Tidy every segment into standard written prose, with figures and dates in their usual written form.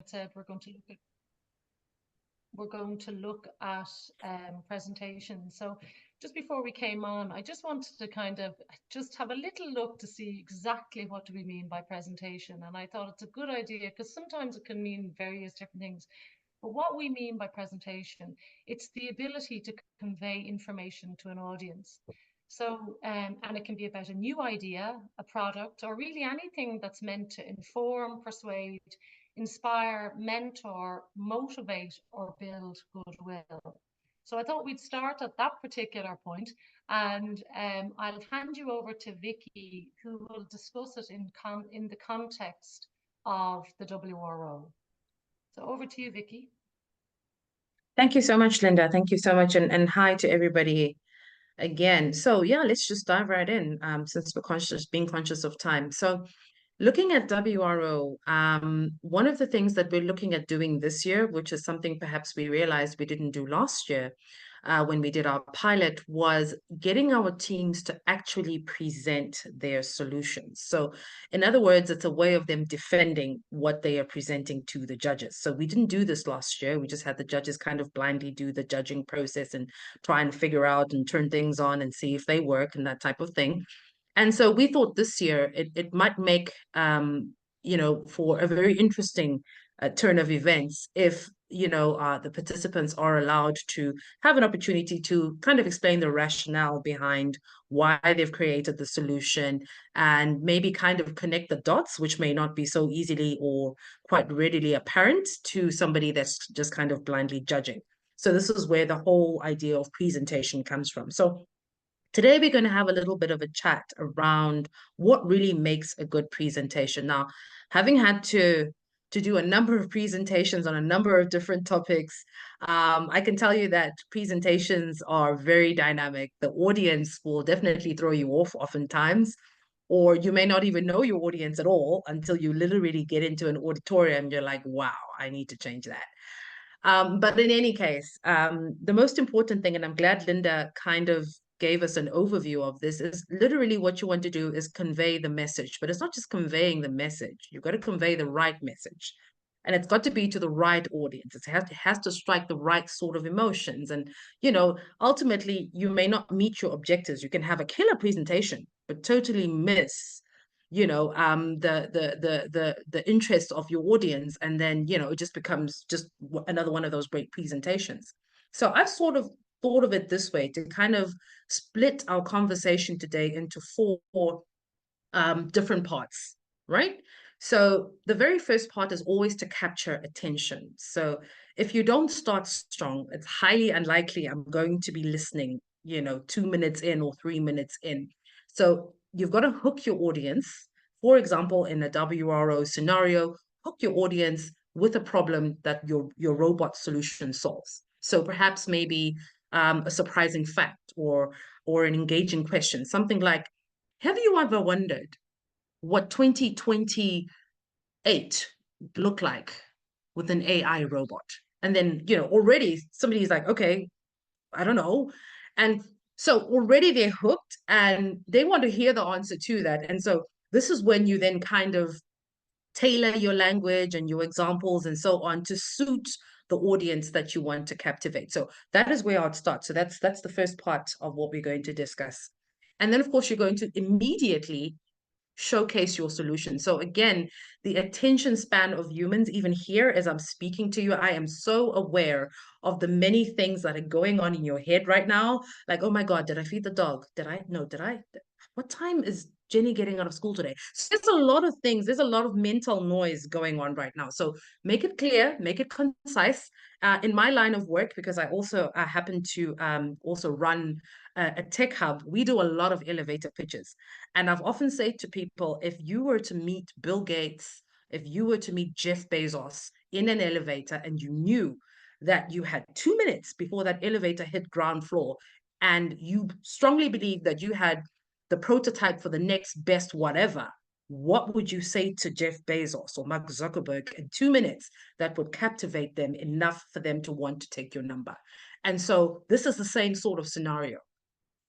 said we're going to look at presentations. So just before we came on, I just wanted to kind of just have a little look to see exactly what do we mean by presentation. And I thought it's a good idea because sometimes it can mean various different things. But what we mean by presentation, it's the ability to convey information to an audience. So, and it can be about a new idea, a product, or really anything that's meant to inform, persuade, inspire, mentor, motivate, or build goodwill. So I thought we'd start at that particular point, and I'll hand you over to Vicky, who will discuss it in the context of the WRO. So over to you, Vicky. Thank you so much, Linda. Thank you so much. And hi to everybody again. So yeah, let's just dive right in, since we're being conscious of time. So looking at WRO, one of the things that we're looking at doing this year, which is something perhaps we realized we didn't do last year, when we did our pilot, was getting our teams to actually present their solutions. So in other words, it's a way of them defending what they are presenting to the judges. So we didn't do this last year. We just had the judges kind of blindly do the judging process and try and figure out and turn things on and see if they work and that type of thing. And so we thought this year it might make, for a very interesting turn of events if, the participants are allowed to have an opportunity to kind of explain the rationale behind why they've created the solution and maybe kind of connect the dots, which may not be so easily or quite readily apparent to somebody that's just kind of blindly judging. So this is where the whole idea of presentation comes from. So today, we're going to have a little bit of a chat around what really makes a good presentation. Now, having had to do a number of presentations on a number of different topics, I can tell you that presentations are very dynamic. The audience will definitely throw you off oftentimes, or you may not even know your audience at all until you literally get into an auditorium. You're like, wow, I need to change that. But in any case, the most important thing, and I'm glad Linda kind of gave us an overview of this, is literally what you want to do is convey the message. But it's not just conveying the message. You've got to convey the right message. And it's got to be to the right audience. It has to strike the right sort of emotions. And, ultimately, you may not meet your objectives. You can have a killer presentation, but totally miss the interest of your audience, and then it just becomes just another one of those great presentations. So I've sort of thought of it this way, to kind of split our conversation today into four different parts, right? So the very first part is always to capture attention. So if you don't start strong, it's highly unlikely I'm going to be listening 2 minutes in or 3 minutes in. So you've got to hook your audience. For example, in a WRO scenario, hook your audience with a problem that your robot solution solves. So perhaps maybe a surprising fact or an engaging question, something like, have you ever wondered what 2028 look like with an AI robot? And then, already somebody's like, okay, I don't know. And so already they're hooked and they want to hear the answer to that. And so this is when you then kind of tailor your language and your examples and so on to suit the audience that you want to captivate. So that is where I'd start. So that's the first part of what we're going to discuss. And then, of course, you're going to immediately showcase your solution. So again, the attention span of humans, even here as I'm speaking to you, I am so aware of the many things that are going on in your head right now. Like, oh my God, did I feed the dog? What time is Jenny getting out of school today? So there's a lot of things, there's a lot of mental noise going on right now. So make it clear, make it concise. In my line of work, because I also happen to also run a tech hub, we do a lot of elevator pitches. And I've often said to people, if you were to meet Bill Gates, if you were to meet Jeff Bezos in an elevator and you knew that you had 2 minutes before that elevator hit ground floor, and you strongly believe that you had the prototype for the next best whatever, what would you say to Jeff Bezos or Mark Zuckerberg in 2 minutes that would captivate them enough for them to want to take your number? And so this is the same sort of scenario.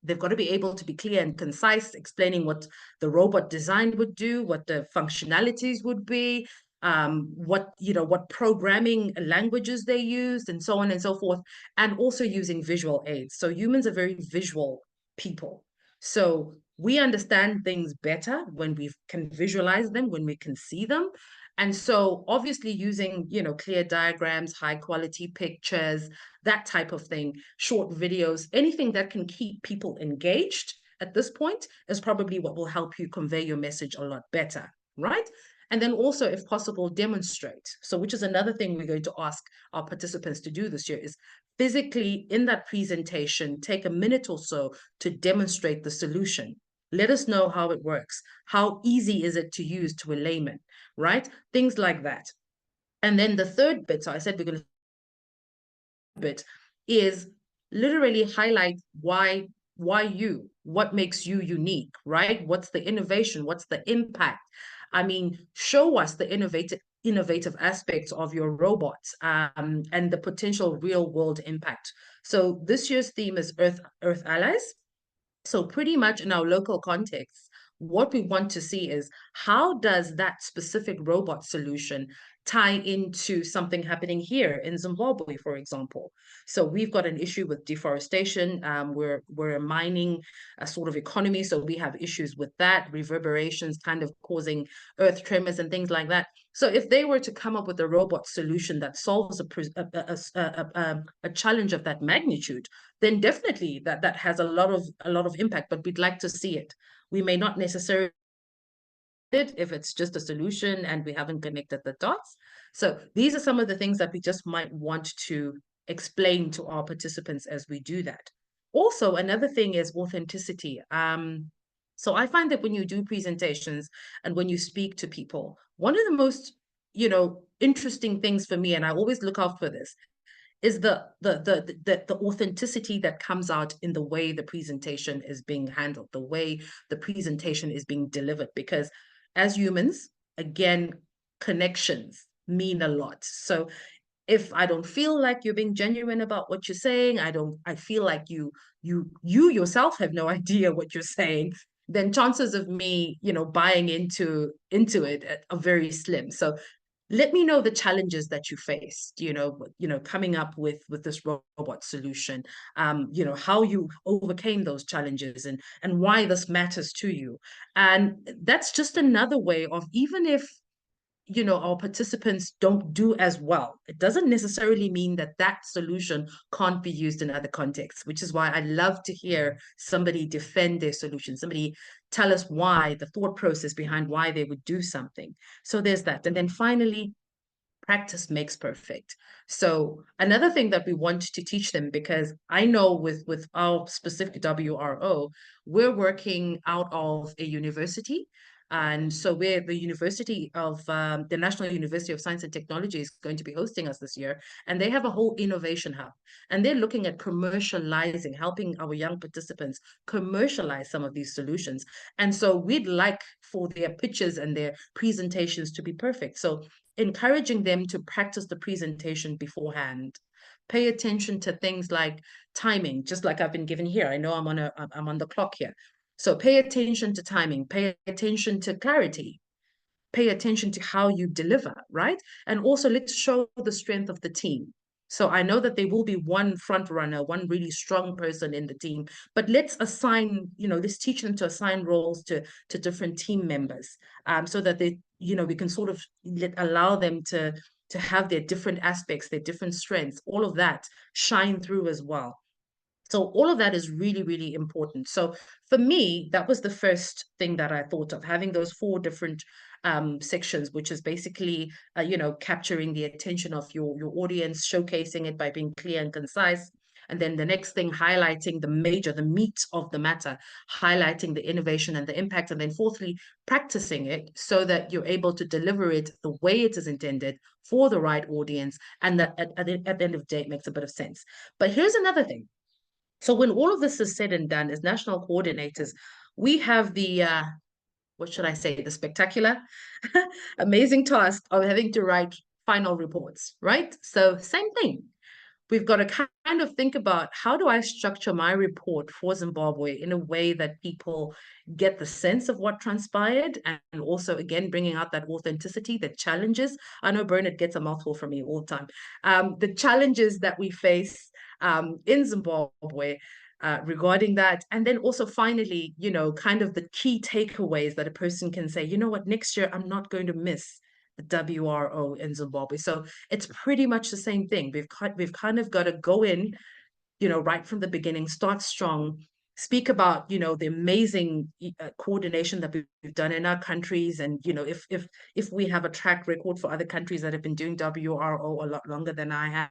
They've got to be able to be clear and concise, explaining what the robot design would do, what the functionalities would be, what programming languages they used, and so on and so forth, and also using visual aids. So humans are very visual people. So we understand things better when we can visualize them, when we can see them. And so obviously using, clear diagrams, high quality pictures, that type of thing, short videos, anything that can keep people engaged at this point is probably what will help you convey your message a lot better, right? And then also, if possible, demonstrate. So, which is another thing we're going to ask our participants to do this year, is physically in that presentation, take a minute or so to demonstrate the solution. Let us know how it works. How easy is it to use to a layman, right? Things like that. And then the third bit, so I said we're going to bit, is literally highlight why you, what makes you unique, right? What's the innovation? What's the impact? I mean, show us the innovative aspects of your robots, and the potential real world impact. So this year's theme is Earth Allies. So pretty much in our local context, what we want to see is, how does that specific robot solution tie into something happening here in Zimbabwe, for example? So we've got an issue with deforestation. We're a mining sort of economy, so we have issues with that, reverberations kind of causing earth tremors and things like that. So if they were to come up with a robot solution that solves a challenge of that magnitude, then definitely that has a lot of impact. But we'd like to see it. We may not necessarily it if it's just a solution and we haven't connected the dots. So these are some of the things that we just might want to explain to our participants as we do that. Also, another thing is authenticity. So I find that when you do presentations and when you speak to people, one of the most, interesting things for me, and I always look out for this, is the authenticity that comes out in the way the presentation is being handled, the way the presentation is being delivered. Because as humans, again, connections mean a lot. So if I don't feel like you're being genuine about what you're saying, I feel like you yourself have no idea what you're saying, then chances of me, buying into it are very slim. So let me know the challenges that you faced, coming up with this robot solution, how you overcame those challenges, and why this matters to you. And that's just another way of, even if our participants don't do as well, it doesn't necessarily mean that that solution can't be used in other contexts, which is why I love to hear somebody defend their solution, somebody tell us why, the thought process behind why they would do something. So there's that. And then finally, practice makes perfect. So another thing that we want to teach them, because I know with our specific WRO, we're working out of a university. And so we're the University of the National University of Science and Technology is going to be hosting us this year. And they have a whole innovation hub. And they're looking at commercializing, helping our young participants commercialize some of these solutions. And so we'd like for their pitches and their presentations to be perfect. So encouraging them to practice the presentation beforehand. Pay attention to things like timing, just like I've been given here. I know I'm on the clock here. So pay attention to timing, pay attention to clarity, pay attention to how you deliver, right? And also let's show the strength of the team. So I know that there will be one front runner, one really strong person in the team, but let's assign, let's teach them to assign roles to different team members, so that they, we can sort of allow them to have their different aspects, their different strengths, all of that shine through as well. So all of that is really, really important. So for me, that was the first thing that I thought of, having those 4 different sections, which is basically, capturing the attention of your audience, showcasing it by being clear and concise. And then the next thing, highlighting the meat of the matter, highlighting the innovation and the impact. And then fourthly, practicing it so that you're able to deliver it the way it is intended for the right audience. And that at the end of the day, it makes a bit of sense. But here's another thing. So when all of this is said and done, as national coordinators, we have the, what should I say, the spectacular, amazing task of having to write final reports, right? So same thing. we've got to kind of think about, how do I structure my report for Zimbabwe in a way that people get the sense of what transpired, and also, again, bringing out that authenticity, the challenges. I know Bernard gets a mouthful from me all the time. The challenges that we face in Zimbabwe, regarding that. And then also finally, kind of the key takeaways that a person can say, you know what, next year I'm not going to miss the WRO in Zimbabwe. So it's pretty much the same thing. We've kind of got to go in, right from the beginning, start strong, speak about, the amazing coordination that we've done in our countries. And, if we have a track record for other countries that have been doing WRO a lot longer than I have,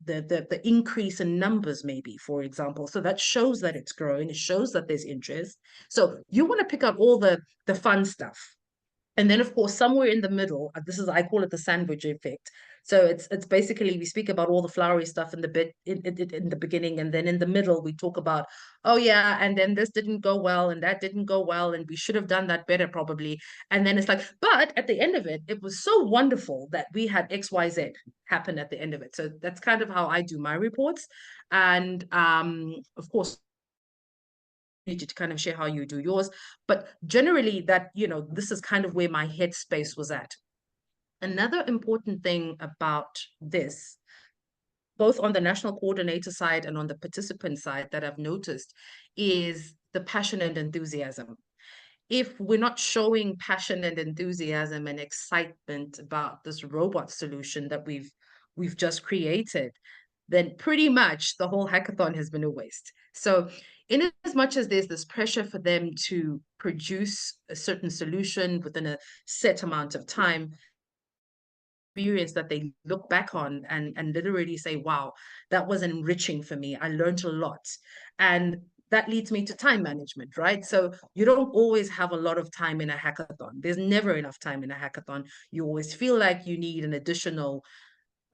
the increase in numbers, maybe, for example. So that shows that it's growing. It shows that there's interest. So you want to pick up all the fun stuff. And then, of course, somewhere in the middle, I call it the sandwich effect. So it's basically, we speak about all the flowery stuff in the beginning, and then in the middle we talk about, oh yeah, and then this didn't go well, and that didn't go well, and we should have done that better probably. And then it's like, but at the end of it, it was so wonderful that we had XYZ happen at the end of it. So that's kind of how I do my reports. And of course, you to kind of share how you do yours, but generally that, this is kind of where my headspace was at. Another important thing about this, both on the national coordinator side and on the participant side, that I've noticed, is the passion and enthusiasm. If we're not showing passion and enthusiasm and excitement about this robot solution that we've just created, then pretty much the whole hackathon has been a waste. So in as much as there's this pressure for them to produce a certain solution within a set amount of time, experience that they look back on and literally say, wow, that was enriching for me. I learned a lot. And that leads me to time management, right? So you don't always have a lot of time in a hackathon. There's never enough time in a hackathon. You always feel like you need an additional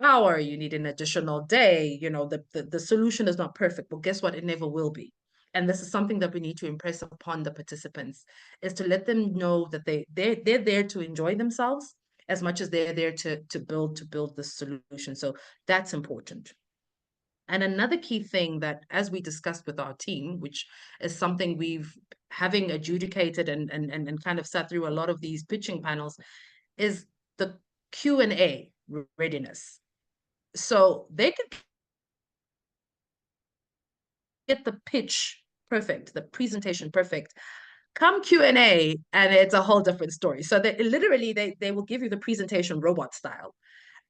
hour, you need an additional day. The solution is not perfect, but guess what? It never will be. And this is something that we need to impress upon the participants, is to let them know that they're there to enjoy themselves as much as they're there to build the solution. So that's important. And another key thing that, as we discussed with our team, which is something we've having adjudicated and kind of sat through a lot of these pitching panels, is the Q&A readiness. So they can get the pitch perfect, the presentation perfect. Come Q&A, and it's a whole different story. So they will give you the presentation robot style.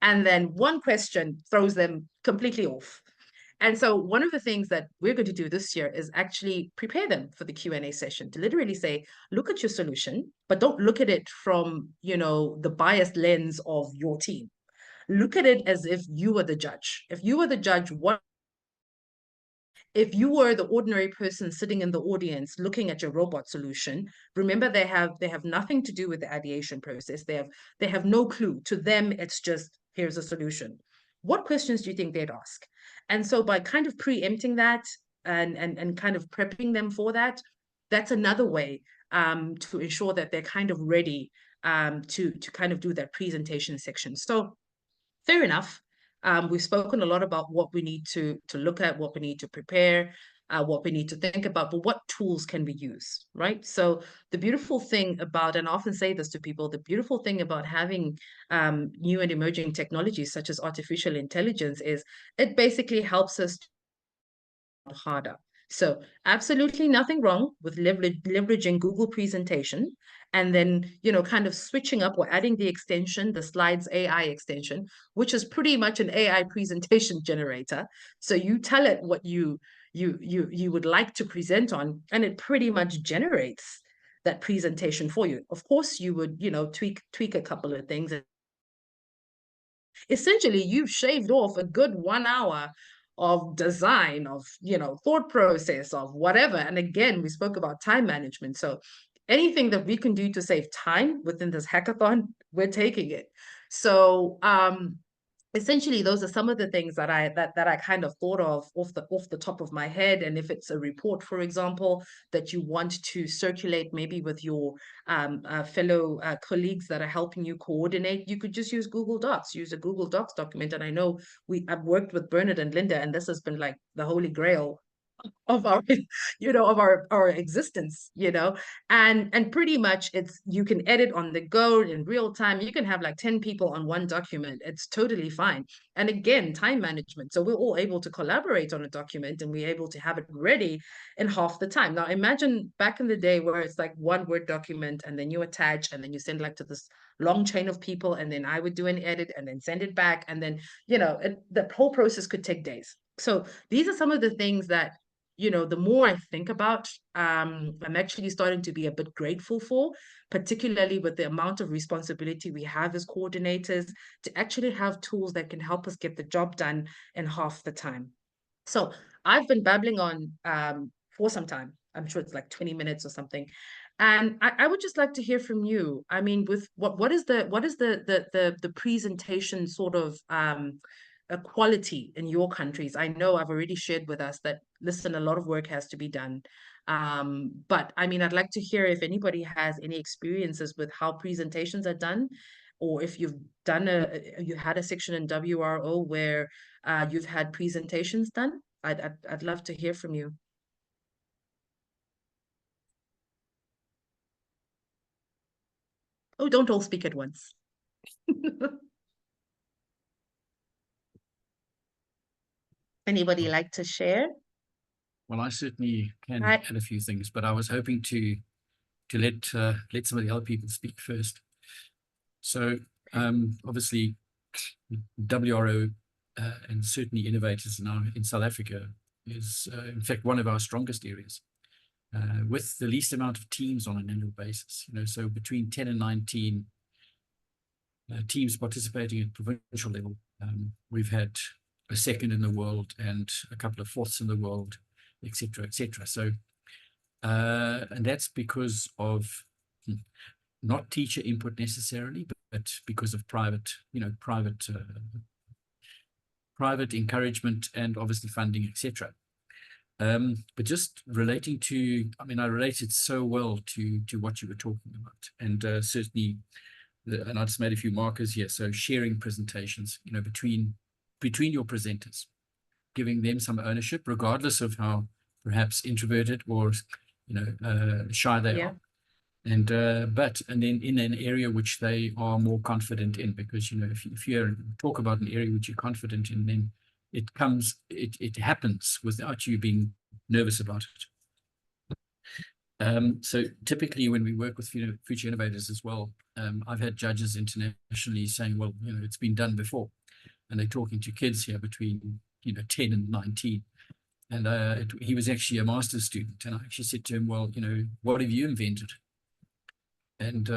And then one question throws them completely off. And so one of the things that we're going to do this year is actually prepare them for the Q&A session, to literally say, look at your solution, but don't look at it from, the biased lens of your team. Look at it as if you were the judge. If you were the judge, if you were the ordinary person sitting in the audience looking at your robot solution, remember they have nothing to do with the ideation process. They have no clue. To them, it's just, here's a solution. What questions do you think they'd ask? And so by kind of preempting that and kind of prepping them for that, that's another way to ensure that they're kind of ready to kind of do that presentation section. So fair enough. We've spoken a lot about what we need to look at, what we need to prepare, what we need to think about, but what tools can we use, right? So the beautiful thing about, and I often say this to people, the beautiful thing about having new and emerging technologies such as artificial intelligence is it basically helps us harder. So absolutely nothing wrong with leveraging Google presentation, and then, kind of switching up or adding the extension, the slides AI extension, which is pretty much an AI presentation generator. So you tell it what you would like to present on, and it pretty much generates that presentation for you. Of course, you would, tweak a couple of things. Essentially, you've shaved off a good 1 hour of design, of, thought process, of whatever. And again, we spoke about time management. So anything that we can do to save time within this hackathon, we're taking it. So essentially those are some of the things that I kind of thought of off the top of my head. And if it's a report, for example, that you want to circulate maybe with your fellow colleagues that are helping you coordinate, you could just use Google Docs, use a Google Docs document. And I know I've worked with Bernard and Linda, and this has been like the holy grail of our of our existence, and pretty much it's, you can edit on the go in real time. You can have like 10 people on one document. It's totally fine. And again, time management, so we're all able to collaborate on a document and we're able to have it ready in half the time. Now imagine back in the day where it's like one Word document and then you attach and then you send like to this long chain of people, and then I would do an edit and then send it back, and then the whole process could take days. So these are some of the things that, the more I think about, I'm actually starting to be a bit grateful for, particularly with the amount of responsibility we have as coordinators, to actually have tools that can help us get the job done in half the time. So I've been babbling on for some time. I'm sure it's like 20 minutes or something. And I would just like to hear from you. I mean, with what is the presentation sort of a quality in your countries? I know I've already shared with us that, listen, a lot of work has to be done. But I mean, I'd like to hear if anybody has any experiences with how presentations are done, or if you've you had a section in WRO where you've had presentations done. I'd love to hear from you. Oh, don't all speak at once. Anybody like to share? Well, I certainly can add a few things, but I was hoping to let some of the other people speak first. So obviously, WRO and certainly innovators now in South Africa is in fact one of our strongest areas, with the least amount of teams on an annual basis. So between 10 and 19 teams participating at provincial level. We've had a second in the world and a couple of fourths in the world, etc., etc. So, and that's because of not teacher input necessarily, but because of private encouragement and obviously funding, etc. But just relating to, I mean, I related so well to what you were talking about, and certainly, and I just made a few markers here. So sharing presentations, between your presenters, giving them some ownership, regardless of how perhaps introverted or shy they are. And then in an area which they are more confident in, because if you talk about an area which you're confident in, then it happens without you being nervous about it. So typically when we work with future innovators as well, I've had judges internationally saying, well, it's been done before, and they're talking to kids here between 10 and 19. And he was actually a master's student, and I actually said to him, well, what have you invented? And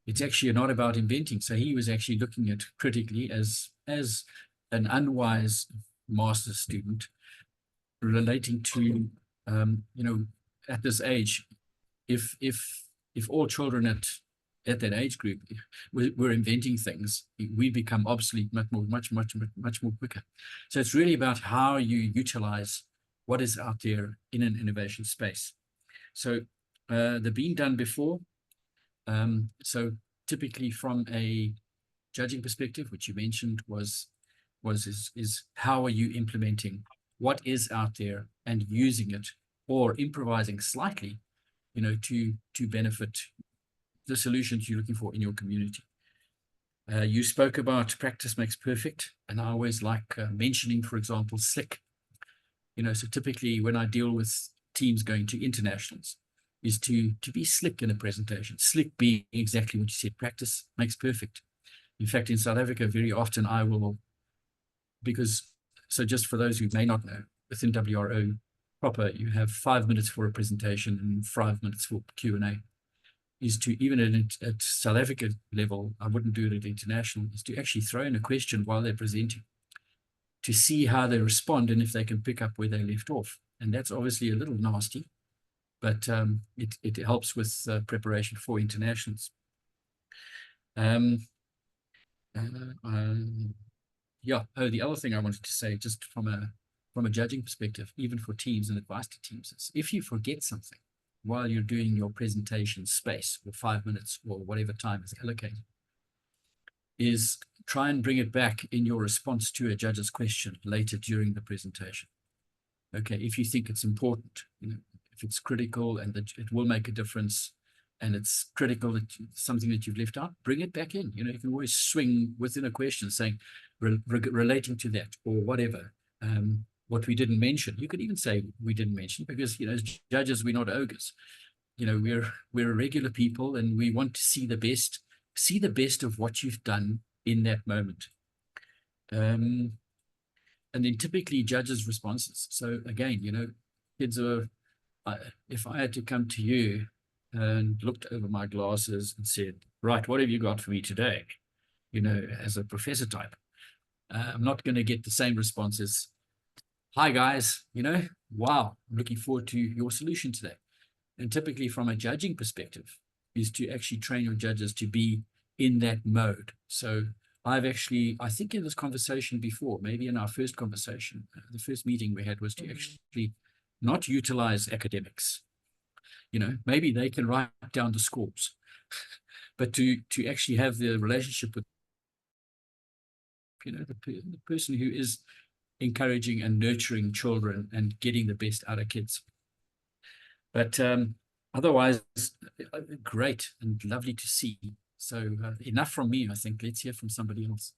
it's actually not about inventing. So he was actually looking at critically as an unwise master's student, relating to at this age, if all children at that age group were inventing things, we become obsolete much more quicker. So it's really about how you utilize what is out there in an innovation space. So they're being done before. So typically from a judging perspective, which you mentioned is how are you implementing what is out there and using it, or improvising slightly, to benefit the solutions you're looking for in your community. You spoke about practice makes perfect, and I always like mentioning, for example, SLIC. So typically when I deal with teams going to internationals, is to be slick in a presentation. Slick being exactly what you said, practice makes perfect. In fact, in South Africa, very often I will, so just for those who may not know, within WRO proper, you have 5 minutes for a presentation and 5 minutes for Q&A. Is to, even at South Africa level, I wouldn't do it at international, is to actually throw in a question while they're presenting to see how they respond and if they can pick up where they left off. And that's obviously a little nasty, but it helps with preparation for internationals. yeah. Oh, the other thing I wanted to say, just from a judging perspective, even for teams and advice to teams, is if you forget something while you're doing your presentation space, or 5 minutes, or whatever time is allocated, is try and bring it back in your response to a judge's question later during the presentation. Okay, if you think it's important, if it's critical and that it will make a difference, and it's critical that something that you've left out, bring it back in. You can always swing within a question saying, relating to that or whatever. What we didn't mention, you could even say we didn't mention, because as judges, we're not ogres. We're regular people, and we want to see the best of what you've done in that moment. And then typically judges' responses. So again, kids are, if I had to come to you and looked over my glasses and said, right, what have you got for me today? As a professor type, I'm not going to get the same responses. Hi guys, wow, I'm looking forward to your solution today. And typically from a judging perspective is to actually train your judges to be in that mode. So I think in this conversation before, maybe in our first conversation, the first meeting we had was to actually not utilize academics. Maybe they can write down the scores, but to actually have the relationship with, the person who is encouraging and nurturing children and getting the best out of kids. But otherwise, great and lovely to see. So enough from me, I think. Let's hear from somebody else.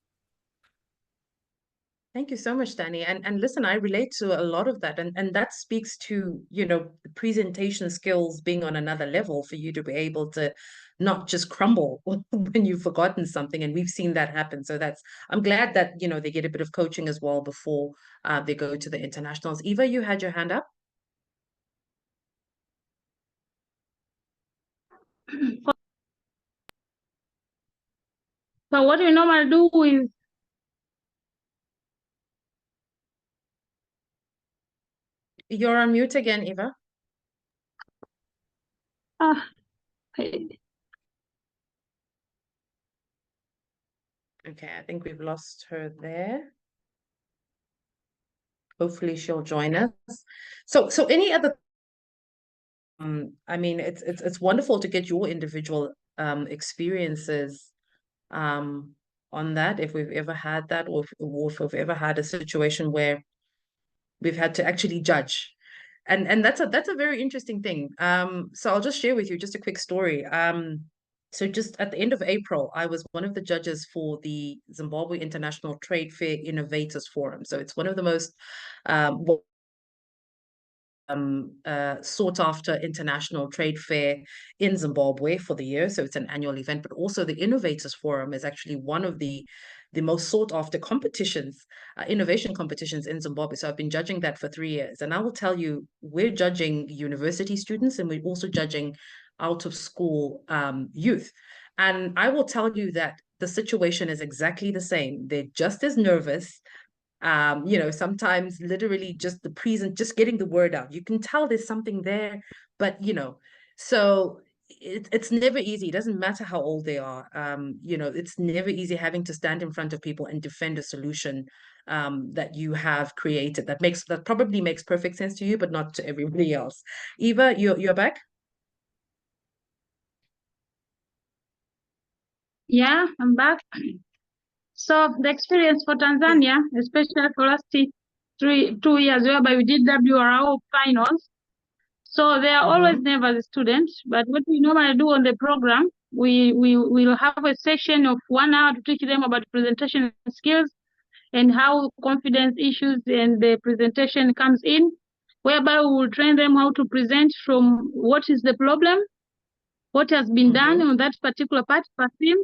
Thank you so much, Danny. And listen, I relate to a lot of that. And that speaks to, the presentation skills being on another level for you to be able to not just crumble when you've forgotten something. And we've seen that happen. So I'm glad that, they get a bit of coaching as well before they go to the internationals. Eva, you had your hand up. So what we normally do is, You're on mute again, Eva. okay. Okay, I think we've lost her there. Hopefully she'll join us. So any other, I mean, it's wonderful to get your individual experiences on that, if we've ever had that, or if we've ever had a situation where we've had to actually judge. And that's a very interesting thing. So I'll just share with you just a quick story. So just at the end of April, I was one of the judges for the Zimbabwe International Trade Fair Innovators Forum. So it's one of the most sought after international trade fair in Zimbabwe for the year. So it's an annual event, but also the Innovators Forum is actually one of the most sought after competitions, innovation competitions in Zimbabwe. So I've been judging that for 3 years. And I will tell you, we're judging university students, and we're also judging out of school youth. And I will tell you that the situation is exactly the same. They're just as nervous. Sometimes literally just just getting the word out. You can tell there's something there, but so it's never easy. It doesn't matter how old they are. It's never easy having to stand in front of people and defend a solution that you have created. That probably makes perfect sense to you, but not to everybody else. Eva, you're back? Yeah, I'm back. So the experience for Tanzania, especially for last 2 years, whereby we did WRO finals. So they are always nervous students, but what we normally do on the program, we will have a session of 1 hour to teach them about presentation skills and how confidence issues and the presentation comes in, whereby we will train them how to present from what is the problem, what has been done on that particular part per theme,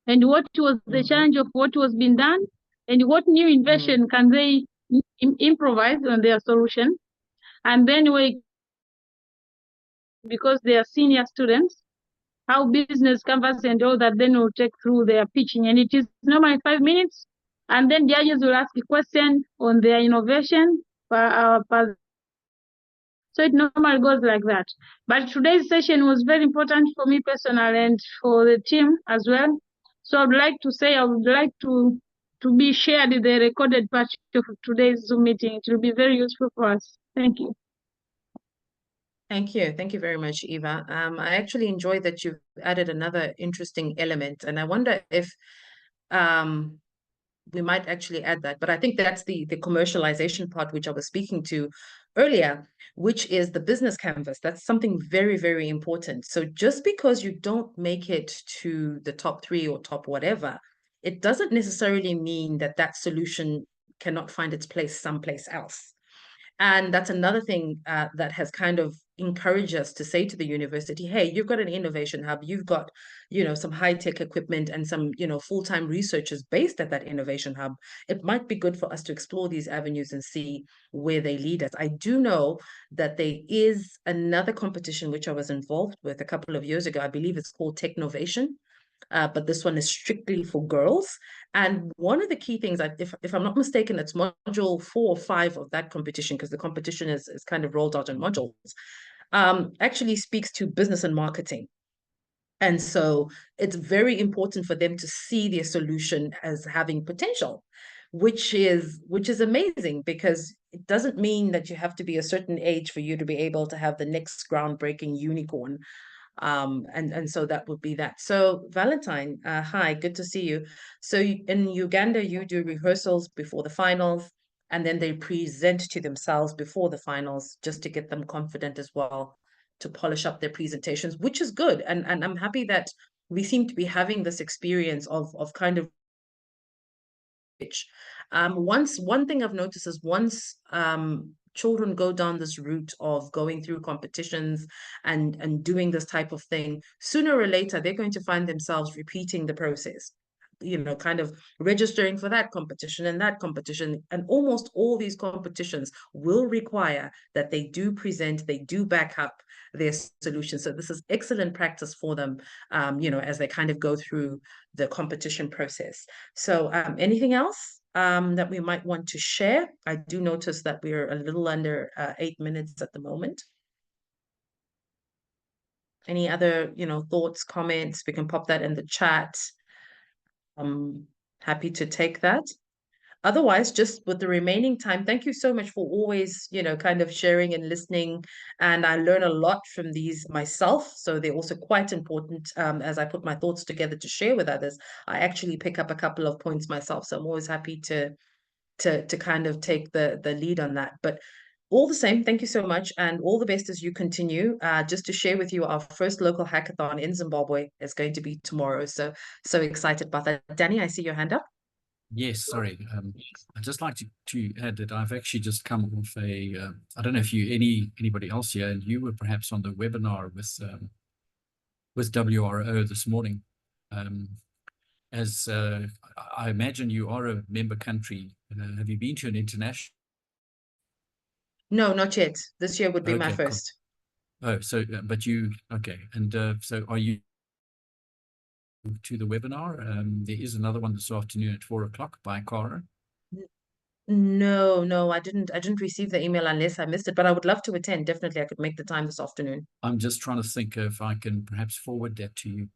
and what was the challenge of what was being done, and what new invention can they improvise on their solution. And then because they are senior students, how business canvas and all that, then we'll take through their pitching, and it is normally 5 minutes, and then judges will ask a question on their innovation so it normally goes like that. But today's session was very important for me personally and for the team as well. So I would like to say, I would like to to be shared in the recorded part of today's Zoom meeting. It will be very useful for us. Thank you. Thank you. Thank you very much, Eva. I actually enjoy that you've added another interesting element, and I wonder if we might actually add that, but I think that's the commercialization part, which I was speaking to earlier, which is the business canvas. That's something very, very important. So just because you don't make it to the top 3 or top whatever, it doesn't necessarily mean that that solution cannot find its place someplace else. And that's another thing that has kind of encouraged us to say to the university, hey, you've got an innovation hub, you've got, some high-tech equipment and some, full-time researchers based at that innovation hub. It might be good for us to explore these avenues and see where they lead us. I do know that there is another competition which I was involved with a couple of years ago. I believe it's called Technovation. But this one is strictly for girls. And one of the key things, if I'm not mistaken, it's module 4 or 5 of that competition, because the competition is kind of rolled out in modules, actually speaks to business and marketing. And so it's very important for them to see their solution as having potential, which is amazing, because it doesn't mean that you have to be a certain age for you to be able to have the next groundbreaking unicorn. And so that would be that. So Valentine, hi, good to see you. So in Uganda, you do rehearsals before the finals, and then they present to themselves before the finals, just to get them confident as well, to polish up their presentations, which is good. And I'm happy that we seem to be having this experience of kind of one thing I've noticed is once children go down this route of going through competitions and doing this type of thing, sooner or later they're going to find themselves repeating the process, kind of registering for that competition and that competition. And almost all these competitions will require that they do present, they do back up their solution. So this is excellent practice for them, as they kind of go through the competition process. So anything else that we might want to share? I do notice that we're a little under 8 minutes at the moment. Any other, thoughts, comments? We can pop that in the chat. I'm happy to take that. Otherwise, just with the remaining time, thank you so much for always, kind of sharing and listening. And I learn a lot from these myself. So they're also quite important as I put my thoughts together to share with others. I actually pick up a couple of points myself. So I'm always happy to kind of take the lead on that. But all the same, thank you so much, and all the best as you continue. Just to share with you, our first local hackathon in Zimbabwe is going to be tomorrow. So excited about that. Danny, I see your hand up. Yes, sorry. I'd just like to add that I've actually just come off I don't know if anybody else here, and you were perhaps on the webinar with WRO this morning. As I imagine you are a member country. Have you been to an international? No, not yet. This year would be my first. Oh, so but you okay? And so are you to the webinar? There is another one this afternoon at 4 o'clock by Cara. No, I didn't receive the email unless I missed it, but I would love to attend. Definitely, I could make the time this afternoon. I'm just trying to think if I can perhaps forward that to you.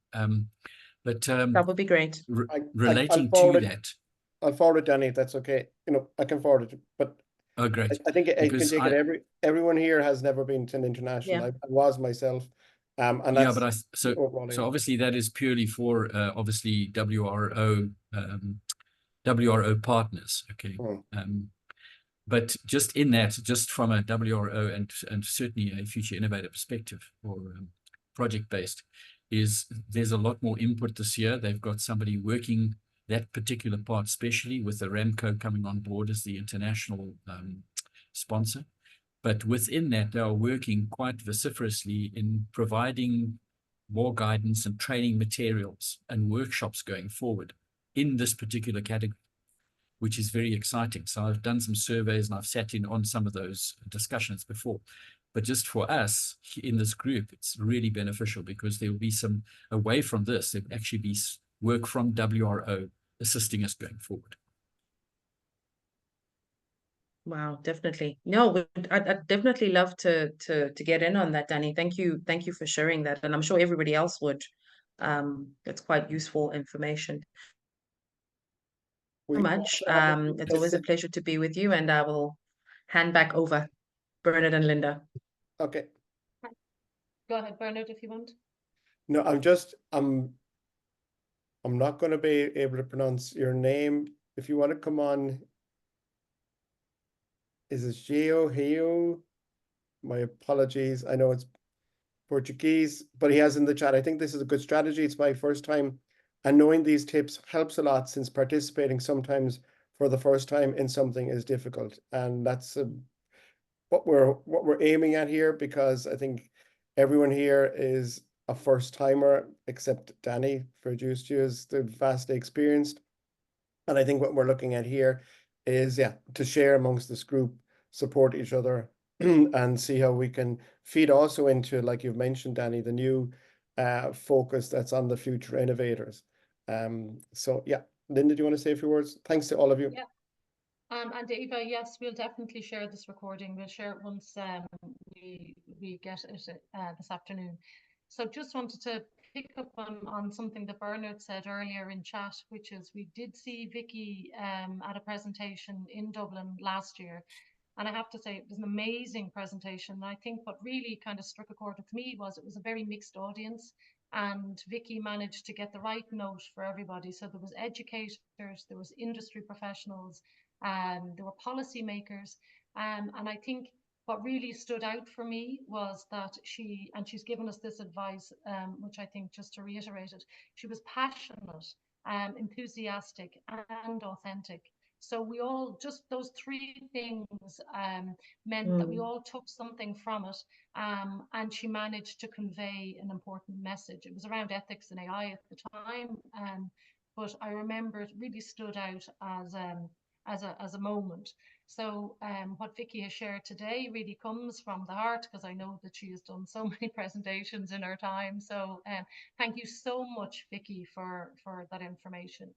But that would be great. Relating to that, I'll forward it, Danny, if that's okay. I can forward it, but oh, great. I think I can take it. Everyone here has never been to an international. Yeah. I was myself. And yeah, that's but so obviously that is purely for obviously WRO partners. Okay. But just in that, just from a WRO and certainly a future innovator perspective or project based, there's a lot more input this year. They've got somebody working that particular part, especially with the Ramco coming on board as the international sponsor. But within that, they are working quite vociferously in providing more guidance and training materials and workshops going forward in this particular category, which is very exciting. So I've done some surveys and I've sat in on some of those discussions before. But just for us in this group, it's really beneficial because there will be some, away from this, there will actually be work from WRO assisting us going forward. Wow, definitely. No, I'd definitely love to get in on that, Danny. Thank you for sharing that, and I'm sure everybody else would. It's quite useful information. so much. It's always a pleasure to be with you, and I will hand back over Bernard and Linda. Okay. Go ahead, Bernard, if you want. No, I'm not going to be able to pronounce your name. If you want to come on, is it Geo? My apologies. I know it's Portuguese, but he has in the chat. I think this is a good strategy. It's my first time, and knowing these tips helps a lot, since participating sometimes for the first time in something is difficult, and that's what we're aiming at here, because I think everyone here is a first timer, except Danny for Juice is the vastly experienced. And I think what we're looking at here is, to share amongst this group, support each other, and see how we can feed also into, like you've mentioned, Danny, the new focus that's on the future innovators. So yeah, Linda, do you want to say a few words? Thanks to all of you. Yeah. And Eva, yes, we'll definitely share this recording. We'll share it once we get it this afternoon. So just wanted to pick up on something that Bernard said earlier in chat, which is we did see Vicky at a presentation in Dublin last year. And I have to say, it was an amazing presentation. And I think what really kind of struck a chord with me was it was a very mixed audience. And Vicky managed to get the right note for everybody. So there was educators, there was industry professionals, there were policymakers. And I think what really stood out for me was that she's given us this advice, which I think, just to reiterate it, she was passionate, enthusiastic and authentic. So we all, just those three things meant that we all took something from it, and she managed to convey an important message. It was around ethics and AI at the time, but I remember it really stood out as a moment. So what Vicky has shared today really comes from the heart, because I know that she has done so many presentations in her time. So thank you so much, Vicky, for that information.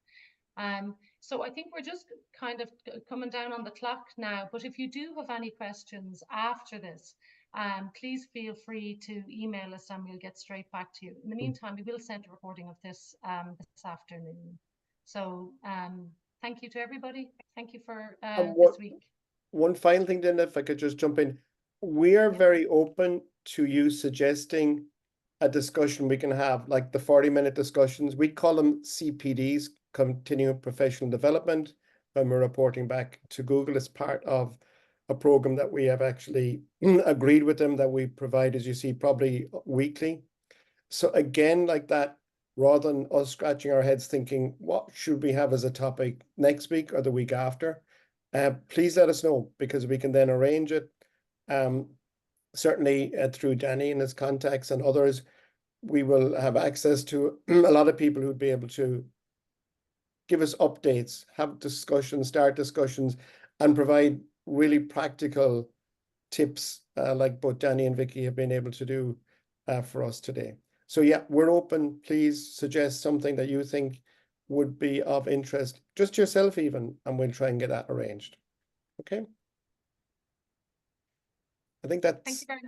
So I think we're just kind of coming down on the clock now, but if you do have any questions after this, please feel free to email us and we'll get straight back to you. In the meantime, we will send a recording of this this afternoon. So thank you to everybody. Thank you for this week. One final thing then, if I could just jump in. We are very open to you suggesting a discussion we can have, like the 40-minute discussions. We call them CPDs, Continuing Professional Development, when we're reporting back to Google as part of a program that we have actually agreed with them that we provide, as you see, probably weekly. So again, like that, rather than us scratching our heads thinking, what should we have as a topic next week or the week after? Please let us know, because we can then arrange it. Certainly through Danny and his contacts and others, we will have access to a lot of people who'd be able to give us updates, have discussions, start discussions, and provide really practical tips like both Danny and Vicky have been able to do for us today. So yeah, we're open. Please suggest something that you think would be of interest, just yourself even, and we'll try and get that arranged. Okay. I think that's. Thank you very much.